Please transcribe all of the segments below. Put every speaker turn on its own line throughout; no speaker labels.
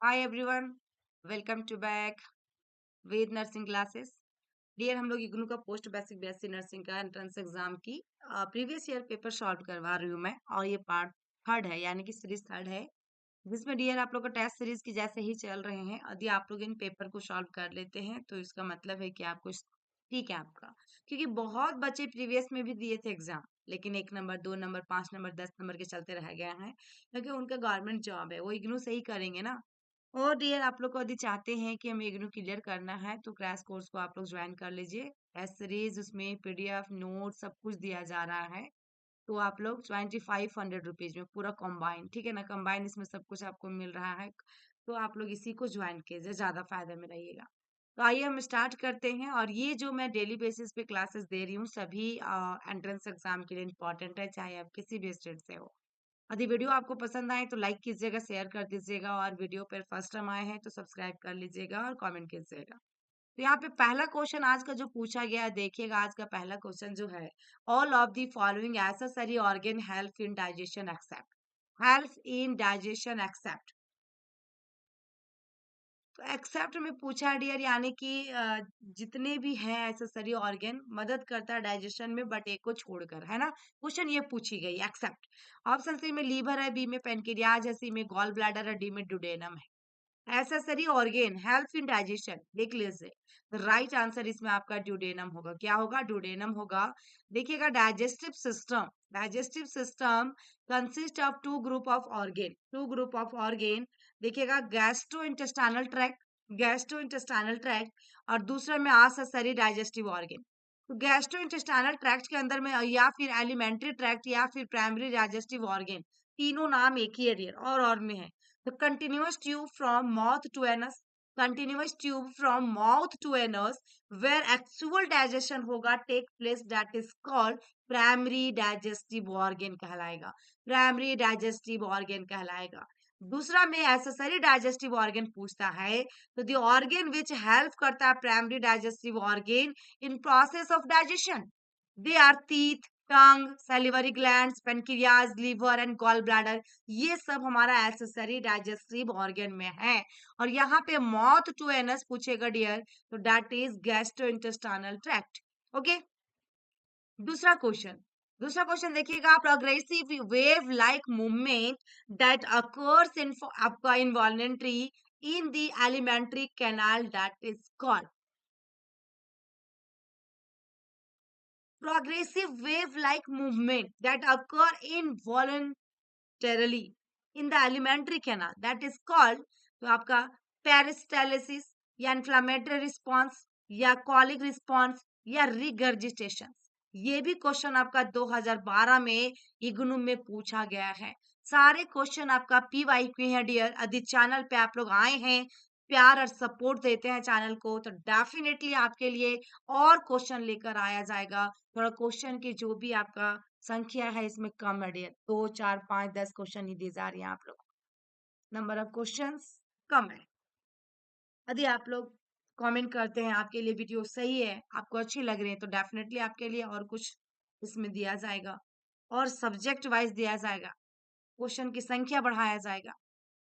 Hi everyone, welcome to back Ved nursing classes. Dear, हम लोग इग्नू का पोस्ट बेसिक बीएससी नर्सिंग का एंट्रेंस एग्जाम की प्रीवियस ईयर पेपर सॉल्व करवा रही हूँ मैं। और ये पार्ट थर्ड है, यानी कि सीरीज थर्ड है, जिसमें डियर आप लोग का टेस्ट सीरीज की जैसे ही चल रहे हैं। यदि आप लोग इन पेपर को सॉल्व कर लेते हैं तो इसका मतलब है कि आपको ठीक है आपका। क्योंकि बहुत बच्चे प्रीवियस में भी दिए थे एग्जाम, लेकिन 1 नंबर 2 नंबर 5 नंबर 10 नंबर के चलते रह गए हैं, क्योंकि उनका गवर्नमेंट जॉब है, वो इग्नू से ही करेंगे ना। और डियर, आप लोग को यदि चाहते हैं कि हमें इग्नू क्लियर करना है तो क्रैश कोर्स को आप लोग ज्वाइन कर लीजिए। टेस्ट सीरीज, उसमें पीडीएफ नोट सब कुछ दिया जा रहा है। तो आप लोग 2500 रुपीज में पूरा कंबाइन, ठीक है ना, कंबाइन इसमें सब कुछ आपको मिल रहा है। तो आप लोग इसी को ज्वाइन कीजिए, ज्यादा फायदे में रहिएगा। तो आइए हम स्टार्ट करते हैं। और ये जो मैं डेली बेसिस पे क्लासेस दे रही हूँ सभी एंट्रेंस एग्जाम के लिए इम्पोर्टेंट है, चाहे आप किसी भी स्टेट से हो। यदि वीडियो आपको पसंद आए तो लाइक कीजिएगा, शेयर कर दीजिएगा, और वीडियो पर फर्स्ट टाइम आए हैं तो सब्सक्राइब कर लीजिएगा और कमेंट कीजिएगा। तो यहाँ पे पहला क्वेश्चन आज का जो पूछा गया है, देखिएगा आज का पहला क्वेश्चन जो है, all of the following accessory organ help in digestion except. Help in digestion except, तो एक्सेप्ट में पूछा है डियर, यानी कि जितने भी हैं एसेसरी ऑर्गन मदद करता है डाइजेशन में, बट एक को छोड़कर, है ना। क्वेश्चन ये पूछी गई एक्सेप्ट। ऑप्शन सी में लीवर है, बी में पेनक्रियाज है, सी में गॉल ब्लैडर है, डी में डुडेनम है। Accessory organ help in digestion, देख लीजिए। राइट आंसर इसमें आपका ड्यूडेनम होगा। क्या होगा? ड्यूडेनम होगा। देखिएगा, digestive system consist of two group of organ. देखिएगा, गैस्ट्रो इंटेस्टाइनल ट्रैक्ट और दूसरे में आसेसरी डाइजेस्टिव ऑर्गेन। तो गैस्ट्रो इंटेस्टाइनल ट्रैक्ट के अंदर में या फिर एलिमेंट्री ट्रैक्ट या फिर प्राइमरी डाइजेस्टिव ऑर्गेन, तीनों नाम एक ही है डियर, और में है। The continuous tube from mouth to anus, continuous tube from mouth to anus, where actual digestion होगा take place, that is called primary digestive organ कहलाएगा। primary digestive organ कहलाएगा। दूसरा में एक्सेसरी डाइजेस्टिव ऑर्गन पूछता है, तो द ऑर्गन विच हेल्प करता है primary digestive organ in process of digestion, they are teeth, tongue, salivary glands, pancreas, liver and gall bladder. ये सब हमारा एक्सेसरी डाइजेस्टिव ऑर्गन में है। और यहाँ पे माउथ टू एनस पूछेगा डियर, तो that is gastrointestinal tract. Okay, दूसरा क्वेश्चन देखिएगा, progressive wave like movement that occurs in आपका involuntary in the alimentary canal, that is called progressive wave-like movement that occur involuntarily in the alimentary canal, that is called, तो आपका peristalsis या inflammatory response या colic response या regurgitation. ये भी question आपका 2012 में इग्नू में पूछा गया है। सारे क्वेश्चन आपका पीवाईक्यू है डियर। यदि चैनल पे आप लोग आए हैं, प्यार और सपोर्ट देते हैं चैनल को, तो डेफिनेटली आपके लिए और क्वेश्चन लेकर आया जाएगा। थोड़ा क्वेश्चन की जो भी आपका संख्या है इसमें कम है डियर, 2 4 5 10 क्वेश्चन ही दी जा रही है आप लोग को। नंबर ऑफ क्वेश्चंस कम है। यदि आप लोग कमेंट करते हैं आपके लिए वीडियो सही है, आपको अच्छी लग रही है, तो डेफिनेटली आपके लिए और कुछ इसमें दिया जाएगा, और सब्जेक्ट वाइज दिया जाएगा, क्वेश्चन की संख्या बढ़ाया जाएगा।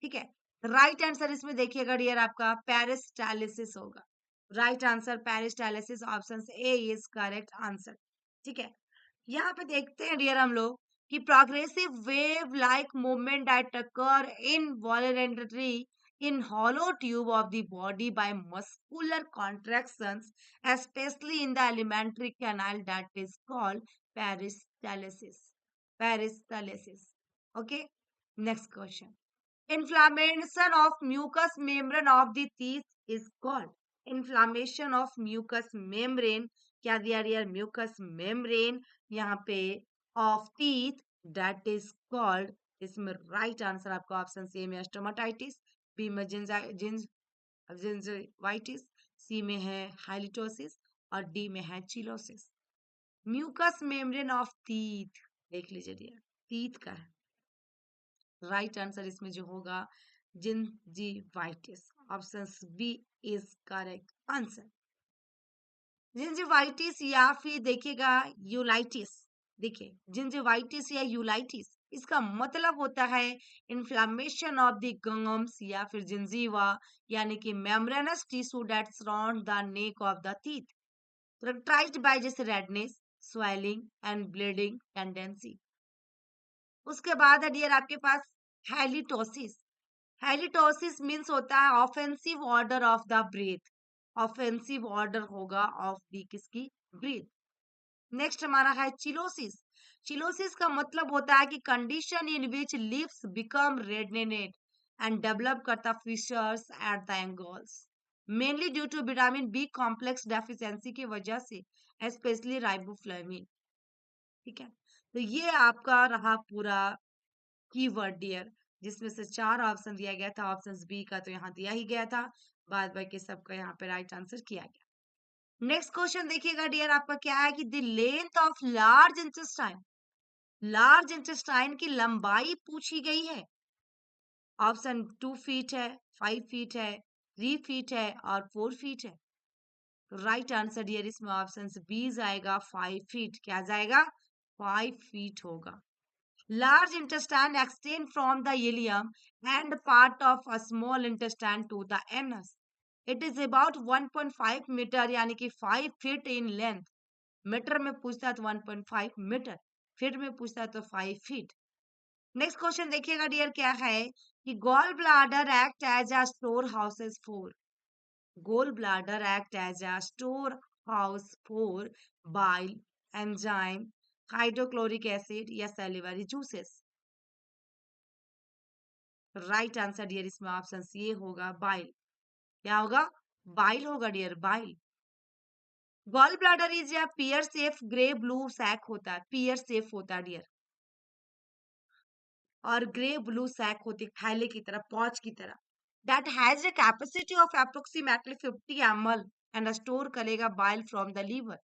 ठीक है, राइट आंसर इसमें देखिएगा डियर, आपका पेरिस्टालिसिस होगा। Right answer peristalsis, option A is correct answer. ठीक है, यहाँ पे देखते हैं डियर हम लोग कि progressive wave like movement that occur in voluntary in hollow tube of the body by muscular contractions, especially in the alimentary canal, that is called peristalsis. Peristalsis. Okay, next question. Inflammation of mucous membrane of the teeth is called, inflammation of mucous membrane, क्या दिया यार, mucous membrane यहाँ पे of teeth, that is called, इसमें right answer आपका option C में stomatitis, B में gingivitis, C में है हाइलिटोसिस और डी में है cheilosis. Mucous membrane of teeth, देख लीजिए डियर, टीथ का है। राइट आंसर इसमें जो होगा gingivitis, option B is correct answer. Gingivitis या फिर देखिएगा यूलाइटिस, देखिए, जिंजिवाइटिस या यूलाइटिस इसका मतलब होता है इन्फ्लामेशन ऑफ द गम्स या फिर जिंजीवा, यानी कि membranes tissue that surround the neck of the teeth, characterized by जैसे redness, swelling and bleeding tendency. उसके बाद है डियर आपके पास हेलिटोसिस। हेलिटोसिस मीन्स होता है offensive order of the breath. Offensive order होगा ऑफ द किसकी? ब्रीथ। नेक्स्ट हमारा है चिलोसिस। चिलोसिस का मतलब होता है कि condition in which lips become reddened and develop करता fissures at the angles, mainly due to vitamin B complex deficiency की वजह से, स्पेशली राइबोफ्लेविन। ठीक है, तो ये आपका रहा पूरा कीवर्ड डियर, जिसमें से 4 ऑप्शन दिया गया था। ऑप्शन बी का तो यहाँ दिया ही गया था, बाद बाकी सबका यहाँ पे राइट आंसर किया गया। नेक्स्ट क्वेश्चन देखिएगा डियर, आपका क्या है कि the length of large intestine, large intestine की लंबाई पूछी गई है। ऑप्शन 2 फीट है, 5 फीट है, 3 फीट है और 4 फीट है। राइट आंसर डियर इसमें ऑप्शन बी जाएगा 5 फीट। क्या जाएगा? 5 फीट होगा। Large intestine extend from the ileum and part of a small intestine to the anus. It is about 1.5 metre यानी कि 5 फीट इन लेंथ। मीटर में पूछता है तो 1.5 मीटर, फीट में पूछता है तो 5 फीट। नेक्स्ट क्वेश्चन देखिएगा डियर, क्या है कि gall bladder act as a store houses for, gall bladder act as a store house for bile, enzyme, hydrochloric acid या salivary juices. Right answer dear इसमें ऑप्शन सी होगा bile. क्या होगा? Bile होगा dear, bile. Gall bladder is या pear shaped grey blue sac होता है, पियर safe होता है डियर, और ग्रे ब्लू सैक होती है थैले की तरह, पॉच की तरह। That has a capacity of approximately 50 ml and store करेगा bile from the liver.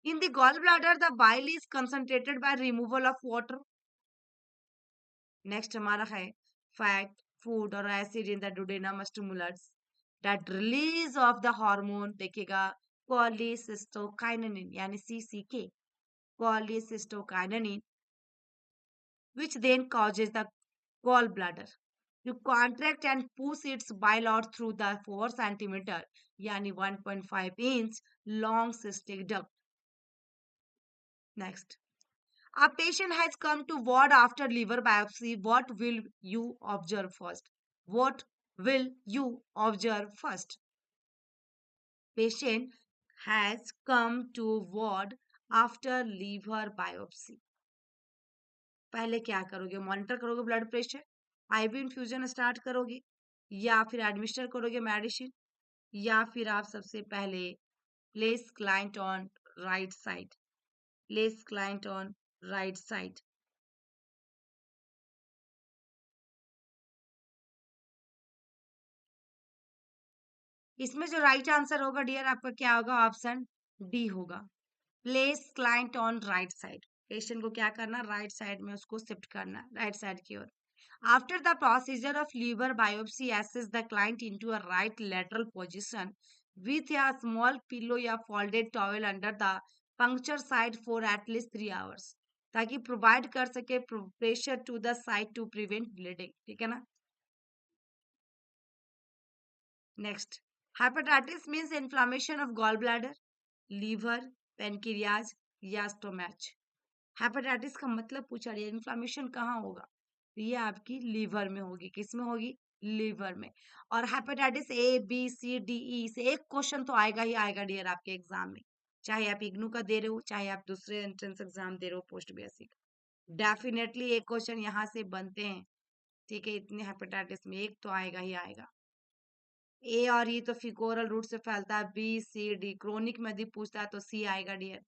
In the gall bladder the bile is concentrated by removal of water. Next हमारा है फैट, फूड और acid in the duodenum stimulates that release of the hormone, देखिएगा cholecystokinin यानी CCK, cholecystokinin, which then causes the gallbladder to contract and push its bile out through the 4 centimeter यानी 1.5 inch long cystic duct. Next, a patient has come to ward after liver biopsy. What will you observe first? What will you observe first? Patient has come to ward after liver biopsy. पहले क्या करोगे? Monitor करोगे blood pressure, IV infusion start करोगे, या फिर administer करोगे medicine, या फिर आप सबसे पहले place client on right side, place client on right side. इसमें जो राइट आंसर होगा डियर आपका क्या होगा? ऑप्शन डी होगा, place client on right side. Patient को क्या करना? राइट साइड में उसको शिफ्ट करना, राइट साइड की ओर। After the procedure of liver biopsy, assess the client into a right lateral position with a small pillow या folded towel under the puncture side for at least 3 hours, ताकि provide कर सके pressure to the side to prevent bleeding. ठीक है ना? Next, hepatitis means inflammation of gall bladder, liver, pancreas या stomach. Hepatitis का मतलब पूछा गया इन्फ्लामेशन कहाँ होगा, तो ये आपकी लीवर में होगी। किस में होगी? लीवर में। और hepatitis A B C D E से एक क्वेश्चन तो आएगा ही आएगा डियर आपके एग्जाम में, चाहे आप इग्नू का दे रहे हो, चाहे आप दूसरे एंट्रेंस एग्जाम दे रहे हो पोस्ट बेसिक, डेफिनेटली एक क्वेश्चन यहाँ से बनते हैं। ठीक है, इतने हेपेटाइटिस में एक तो आएगा ही आएगा। ए और ई तो फिकोरल रूट से फैलता है, बी सी डी क्रोनिक में यदि पूछता है तो सी आएगा डियर,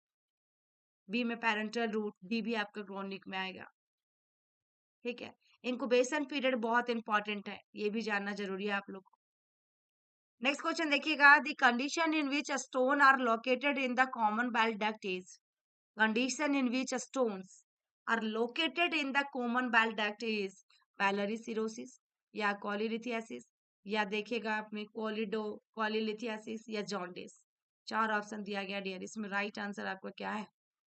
बी में पैरेंटल रूट, डी भी आपका क्रोनिक में आएगा। ठीक है, इंक्यूबेशन पीरियड बहुत इंपॉर्टेंट है, ये भी जानना जरूरी है आप लोग को। नेक्स्ट क्वेश्चन देखिएगा, the condition in which stone are located in the common bile duct is, condition in which stones are located in the common bile duct is biliary cirrhosis या कोलिलिथियासिस, या देखिएगा आपने कोलिडो कोलिलिथियासिस या जॉन्डिस। 4 ऑप्शन दिया गया dear, इसमें right answer आपका क्या है?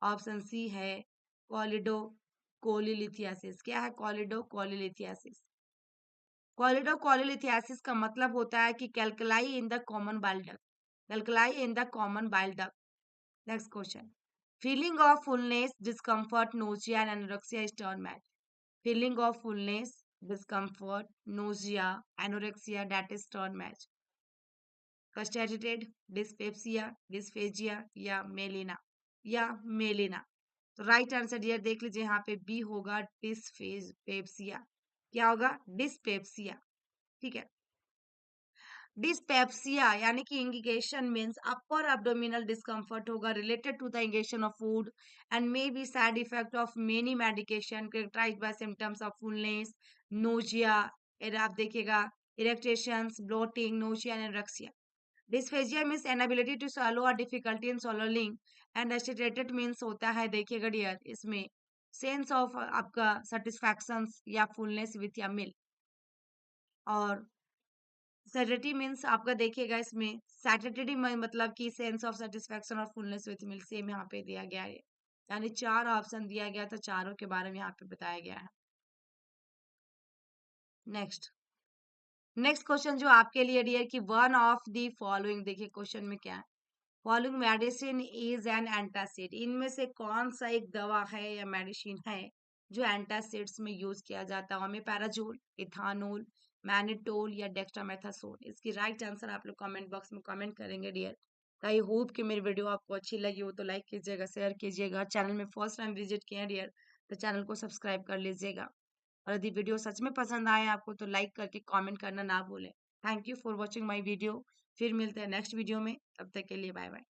ऑप्शन सी है कोलिडोकोलिलिथियासिस। क्या है कोलिडोकोलिलिथियासिस? कोलिडोकोलिलिथियासिस का मतलब होता है कि कैल्कुलाई इन the common bile duct, कैल्कुलाई in the common bile duct. Next question, feeling of fullness, discomfort, nausea and anorexia is turn match. Feeling of fullness, discomfort, nausea, anorexia, that is turn match. First agitated, dyspepsia, dysphagia या melaena या melaena. तो right answer यार देख लीजिए यहाँ पे B होगा dyspepsia. क्या होगा? डिस्पेप्सिया। ठीक है। डिस्पेप्सिया यानी कि indigestion means upper abdominal discomfort होगा related to the ingestion of food and may be side effect of many medication characterized by symptoms of fullness, nausea, आप देखिएगा eructations, bloating, nausea and anorexia. Dysphagia means inability to swallow और difficulty in swallowing and agitated means होता है देखिएगा dear इसमें sense of आपका satisfaction या fullness with या मिल्क। और सैटिटी मीन्स आपका देखिएगा इसमें सैटिटी मतलब कि सेंस ऑफ सेटिस्फैक्शन और फुलनेस विथ मिल्क सेम यहाँ पे दिया गया है। यानी 4 ऑप्शन दिया गया था, चारों के बारे में यहाँ पे बताया गया है। नेक्स्ट क्वेश्चन जो आपके लिए डियर कि वन ऑफ द फॉलोइंग, देखिए क्वेश्चन में क्या है, following medicine is an antacid. इनमें से कौन सा एक दवा है या मेडिसिन है जो एंटासिड्स में यूज किया जाता है? ओमेपैराजोल, इथानोल, मैनिटोल या डेक्सामेथासोन। इसकी राइट आंसर आप लोग कमेंट बॉक्स में कमेंट करेंगे डियर। आई होप कि मेरी वीडियो आपको अच्छी लगी हो तो लाइक कीजिएगा, शेयर कीजिएगा। चैनल में फर्स्ट टाइम विजिट किए डियर तो चैनल को सब्सक्राइब कर लीजिएगा। और यदि वीडियो सच में पसंद आए आपको तो लाइक करके कमेंट करना ना भूलें। Thank you for watching my video. फिर मिलते हैं नेक्स्ट वीडियो में, तब तक के लिए बाय बाय।